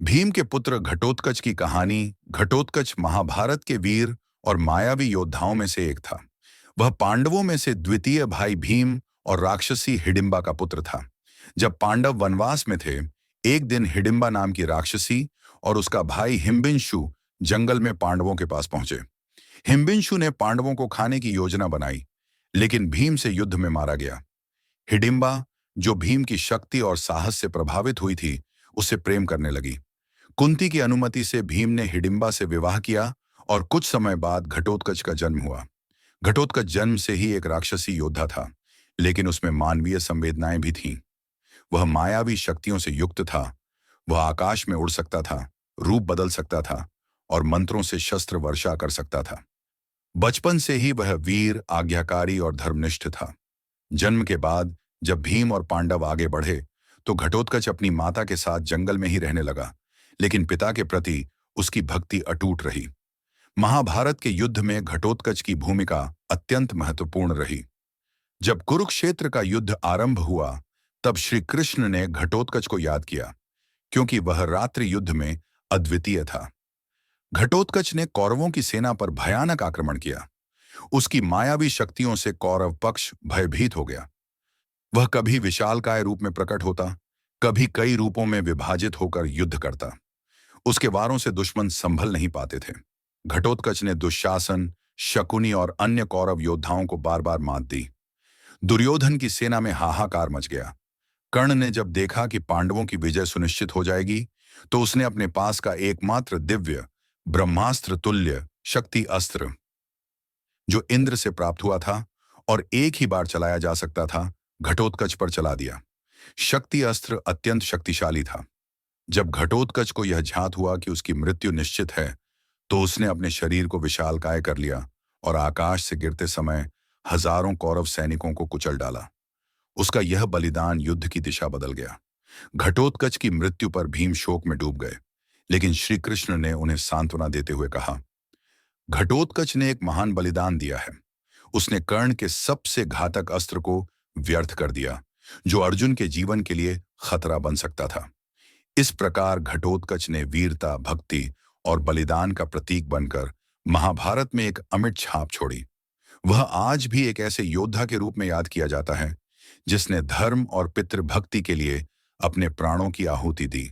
भीम के पुत्र घटोत्कच की कहानी। घटोत्कच महाभारत के वीर और मायावी योद्धाओं में से एक था। वह पांडवों में से द्वितीय भाई भीम और राक्षसी हिडिंबा का पुत्र था। जब पांडव वनवास में थे, एक दिन हिडिंबा नाम की राक्षसी और उसका भाई हिम्बिंशु जंगल में पांडवों के पास पहुंचे। हिम्बिंशु ने पांडवों को खाने की योजना बनाई, लेकिन भीम से युद्ध में मारा गया। हिडिंबा, जो भीम की शक्ति और साहस से प्रभावित हुई थी, उससे प्रेम करने लगी। कुंती की अनुमति से भीम ने हिडिंबा से विवाह किया और कुछ समय बाद घटोत्कच का जन्म हुआ। घटोत्कच जन्म से ही एक राक्षसी योद्धा था, लेकिन उसमें मानवीय संवेदनाएं भी थीं। वह मायावी शक्तियों से युक्त था। वह आकाश में उड़ सकता था, रूप बदल सकता था और मंत्रों से शस्त्र वर्षा कर सकता था। बचपन से ही वह वीर, आज्ञाकारी और धर्मनिष्ठ था। जन्म के बाद जब भीम और पांडव आगे बढ़े, तो घटोत्कच अपनी माता के साथ जंगल में ही रहने लगा, लेकिन पिता के प्रति उसकी भक्ति अटूट रही। महाभारत के युद्ध में घटोत्कच की भूमिका अत्यंत महत्वपूर्ण रही। जब कुरुक्षेत्र का युद्ध आरंभ हुआ, तब श्री कृष्ण ने घटोत्कच को याद किया, क्योंकि वह रात्रि युद्ध में अद्वितीय था। घटोत्कच ने कौरवों की सेना पर भयानक आक्रमण किया। उसकी मायावी शक्तियों से कौरव पक्ष भयभीत हो गया। वह कभी विशालकाय रूप में प्रकट होता, कभी कई रूपों में विभाजित होकर युद्ध करता। उसके वारों से दुश्मन संभल नहीं पाते थे। घटोत्कच ने दुशासन, शकुनी और अन्य कौरव योद्धाओं को बार बार मात दी। दुर्योधन की सेना में हाहाकार मच गया। कर्ण ने जब देखा कि पांडवों की विजय सुनिश्चित हो जाएगी, तो उसने अपने पास का एकमात्र दिव्य, ब्रह्मास्त्र तुल्य शक्ति अस्त्र, जो इंद्र से प्राप्त हुआ था और एक ही बार चलाया जा सकता था, घटोत्कच पर चला दिया। शक्ति अस्त्र अत्यंत शक्तिशाली था। जब घटोत्कच को यह झात हुआ कि उसकी मृत्यु निश्चित है, तो उसने अपने शरीर को विशालकाय कर लिया और आकाश से गिरते समय हजारों कौरव सैनिकों को कुचल डाला। उसका यह बलिदान युद्ध की दिशा बदल गया। घटोत्कच की मृत्यु पर भीम शोक में डूब गए, लेकिन श्री कृष्ण ने उन्हें सांत्वना देते हुए कहा, घटोत्कच ने एक महान बलिदान दिया है। उसने कर्ण के सबसे घातक अस्त्र को व्यर्थ कर दिया, जो अर्जुन के जीवन के लिए खतरा बन सकता था। इस प्रकार घटोत्कच ने वीरता, भक्ति और बलिदान का प्रतीक बनकर महाभारत में एक अमिट छाप छोड़ी। वह आज भी एक ऐसे योद्धा के रूप में याद किया जाता है, जिसने धर्म और पितृभक्ति के लिए अपने प्राणों की आहुति दी।